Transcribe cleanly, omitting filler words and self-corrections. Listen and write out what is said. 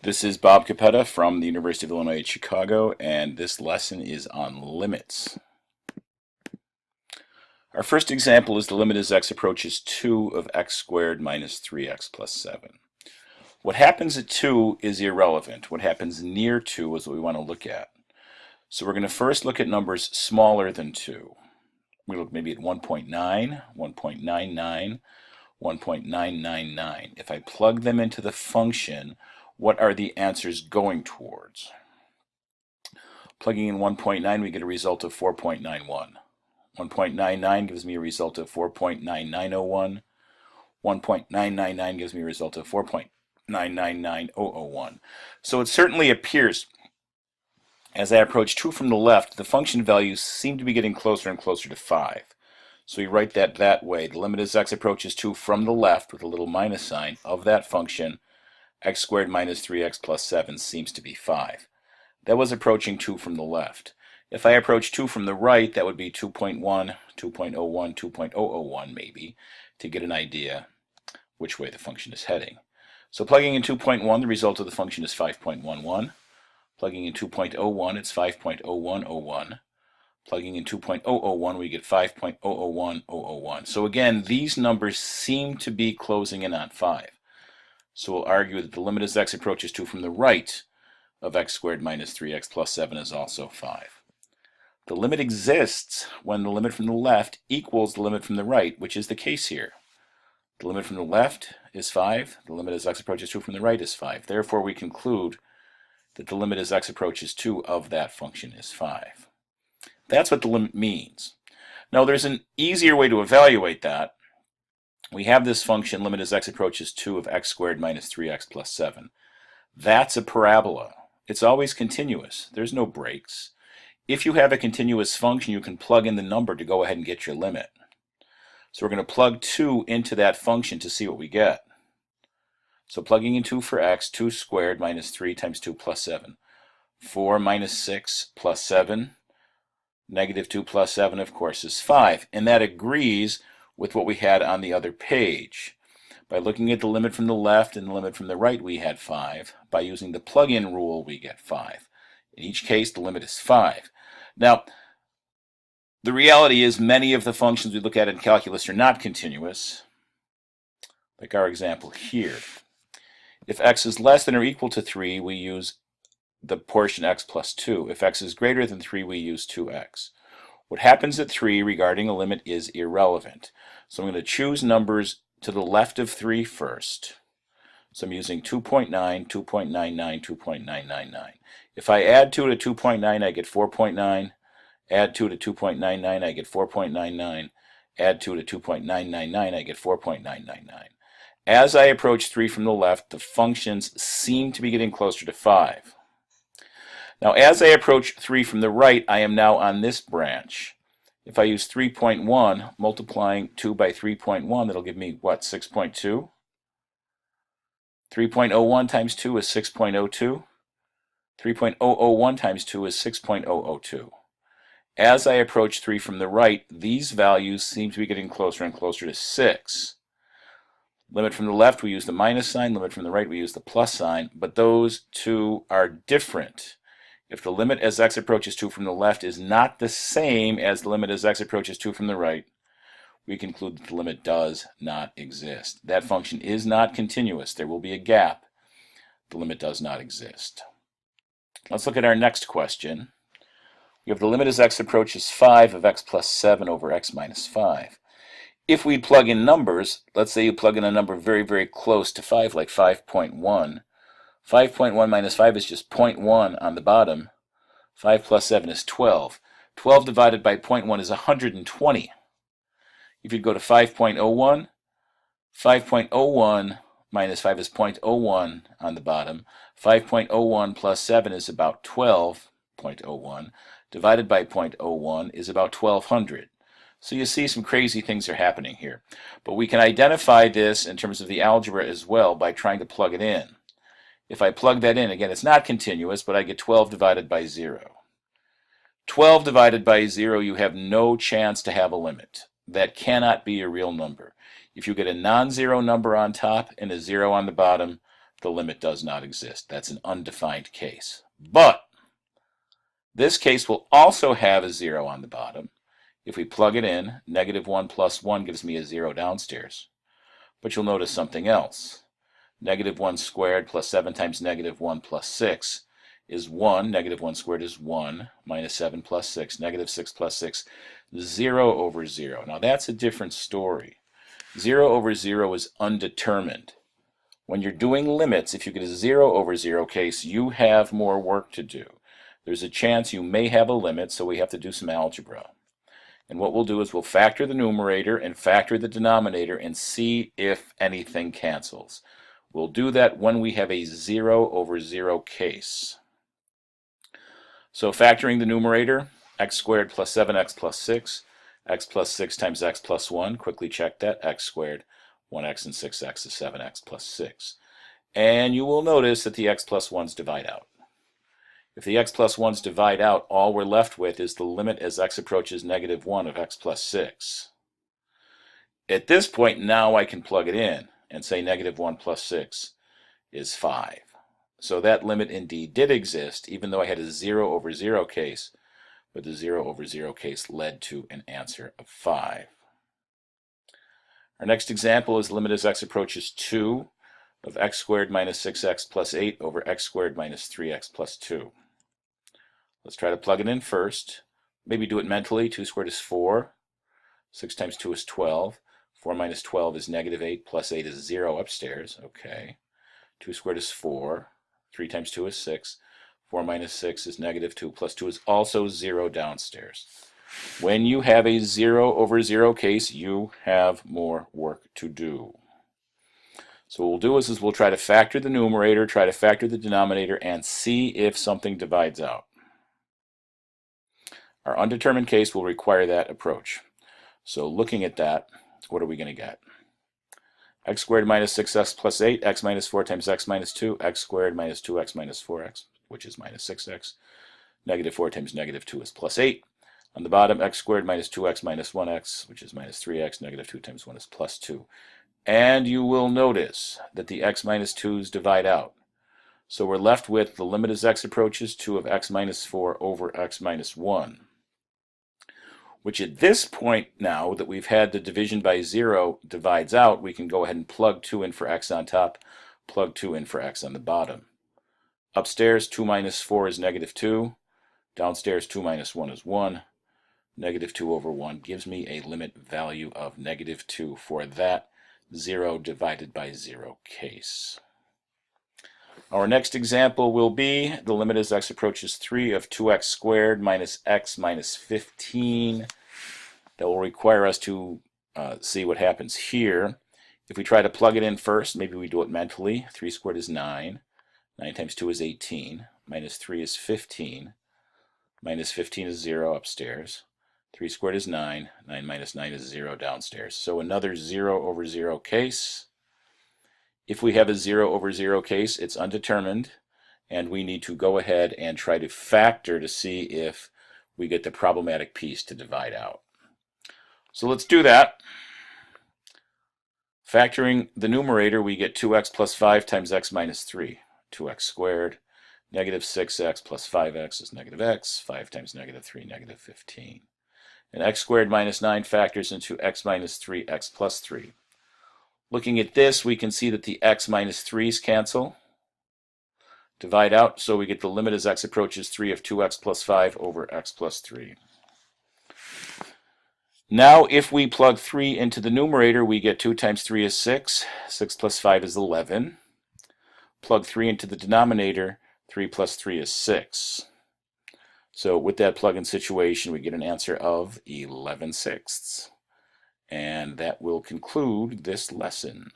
This is Bob Capetta from the University of Illinois at Chicago, and this lesson is on limits. Our first example is the limit as x approaches 2 of x squared minus 3x plus 7. What happens at 2 is irrelevant. What happens near 2 is what we want to look at. So we're going to first look at numbers smaller than 2. We look maybe at 1.9, 1.99, 1.999. If I plug them into the function, what are the answers going towards? Plugging in 1.9, we get a result of 4.91. 1.99 gives me a result of 4.9901. 1.999 gives me a result of 4.999001. So it certainly appears, as I approach 2 from the left, the function values seem to be getting closer and closer to 5. So we write that way. The limit as x approaches 2 from the left with a little minus sign of that function, x squared minus 3x plus 7 seems to be 5. That was approaching 2 from the left. If I approach 2 from the right, that would be 2.1, 2.01, 2.001 maybe, to get an idea which way the function is heading. So plugging in 2.1, the result of the function is 5.11. Plugging in 2.01, it's 5.0101. Plugging in 2.001, we get 5.001001. So again, these numbers seem to be closing in on 5. So we'll argue that the limit as x approaches 2 from the right of x squared minus 3x plus 7 is also 5. The limit exists when the limit from the left equals the limit from the right, which is the case here. The limit from the left is 5. The limit as x approaches 2 from the right is 5. Therefore, we conclude that the limit as x approaches 2 of that function is 5. That's what the limit means. Now, there's an easier way to evaluate that. We have this function, limit as x approaches 2 of x squared minus 3x plus 7. That's a parabola. It's always continuous. There's no breaks. If you have a continuous function, you can plug in the number to go ahead and get your limit. So we're going to plug 2 into that function to see what we get. So plugging in 2 for x, 2 squared minus 3 times 2 plus 7. 4 minus 6 plus 7. Negative 2 plus 7, of course, is 5. And that agrees with what we had on the other page. By looking at the limit from the left and the limit from the right, we had 5. By using the plug-in rule, we get 5. In each case, the limit is 5. Now, the reality is many of the functions we look at in calculus are not continuous, like our example here. If x is less than or equal to 3, we use the portion x plus 2. If x is greater than 3, we use 2x. What happens at 3 regarding a limit is irrelevant. So I'm going to choose numbers to the left of 3 first. So I'm using 2.9, 2.99, 2.999. If I add 2 to 2.9, I get 4.9. Add 2 to 2.99, I get 4.99. Add 2 to 2.999, I get 4.999. As I approach 3 from the left, the functions seem to be getting closer to 5. Now, as I approach 3 from the right, I am now on this branch. If I use 3.1, multiplying 2 by 3.1, that'll give me, what, 6.2? 3.01 times 2 is 6.02. 3.001 times 2 is 6.002. As I approach 3 from the right, these values seem to be getting closer and closer to 6. Limit from the left, we use the minus sign. Limit from the right, we use the plus sign. But those two are different. If the limit as x approaches 2 from the left is not the same as the limit as x approaches 2 from the right, we conclude that the limit does not exist. That function is not continuous. There will be a gap. The limit does not exist. Let's look at our next question. We have the limit as x approaches 5 of x plus 7 over x minus 5. If we plug in numbers, let's say you plug in a number very, very close to 5, like 5.1. 5.1 minus 5 is just 0.1 on the bottom. 5 plus 7 is 12. 12 divided by 0.1 is 120. If you go to 5.01, 5.01 minus 5 is 0.01 on the bottom. 5.01 plus 7 is about 12.01. Divided by 0.01 is about 1200. So you see some crazy things are happening here. But we can identify this in terms of the algebra as well by trying to plug it in. If I plug that in, again, it's not continuous, but I get 12 divided by 0. 12 divided by 0, you have no chance to have a limit. That cannot be a real number. If you get a non-zero number on top and a 0 on the bottom, the limit does not exist. That's an undefined case. But this case will also have a 0 on the bottom. If we plug it in, -1 plus 1 gives me a 0 downstairs. But you'll notice something else. -1 squared plus 7 times -1 plus 6 is 1. -1 squared is 1 minus 7 plus 6. -6 plus 6, 0 over 0. Now that's a different story. 0 over 0 is undetermined. When you're doing limits, if you get a 0 over 0 case, you have more work to do. There's a chance you may have a limit, so we have to do some algebra. And what we'll do is we'll factor the numerator and factor the denominator and see if anything cancels. We'll do that when we have a 0 over 0 case. So factoring the numerator, x squared plus 7x plus 6, x plus 6 times x plus 1, quickly check that, x squared, 1x and 6x is 7x plus 6. And you will notice that the x plus 1's divide out. If the x plus 1's divide out, all we're left with is the limit as x approaches -1 of x plus 6. At this point, now I can plug it in and say -1 plus 6 is 5. So that limit indeed did exist, even though I had a 0 over 0 case, but the 0 over 0 case led to an answer of 5. Our next example is the limit as x approaches 2 of x squared minus 6x plus 8 over x squared minus 3x plus 2. Let's try to plug it in first. Maybe do it mentally. 2 squared is 4. 6 times 2 is 12. 4 minus 12 is -8 plus 8 is 0 upstairs. Okay. 2 squared is 4. 3 times 2 is 6. 4 minus 6 is -2 plus 2 is also 0 downstairs. When you have a 0 over 0 case, you have more work to do. So what we'll do is we'll try to factor the numerator, try to factor the denominator, and see if something divides out. Our undetermined case will require that approach. So looking at that, what are we going to get? X squared minus 6x plus 8, x minus 4 times x minus 2, x squared minus 2x minus 4x, which is minus 6x. -4 times -2 is plus 8. On the bottom, x squared minus 2x minus 1x, which is minus 3x. -2 times 1 is plus 2. And you will notice that the x minus 2's divide out. So we're left with the limit as x approaches 2 of x minus 4 over x minus 1. Which at this point now that we've had the division by 0 divides out, we can go ahead and plug 2 in for x on top, plug 2 in for x on the bottom. Upstairs, 2 minus 4 is -2. Downstairs, 2 minus 1 is 1. -2 over 1 gives me a limit value of -2 for that 0 divided by 0 case. Our next example will be the limit as x approaches 3 of 2x squared minus x minus 15. That will require us to see what happens here. If we try to plug it in first, maybe we do it mentally. 3 squared is 9. 9 times 2 is 18. Minus 3 is 15. Minus 15 is 0 upstairs. 3 squared is 9. 9 minus 9 is 0 downstairs. So another 0 over 0 case. If we have a 0 over 0 case, it's undetermined, and we need to go ahead and try to factor to see if we get the problematic piece to divide out. So let's do that. Factoring the numerator, we get 2x plus 5 times x minus 3. 2x squared. -6x plus 5x is -x. 5 times -3, -15. And x squared minus 9 factors into x minus 3, x plus 3. Looking at this, we can see that the x minus 3's cancel, divide out, so we get the limit as x approaches 3 of 2x plus 5 over x plus 3. Now, if we plug 3 into the numerator, we get 2 times 3 is 6. 6 plus 5 is 11. Plug 3 into the denominator, 3 plus 3 is 6. So with that plug-in situation, we get an answer of 11/6. And that will conclude this lesson.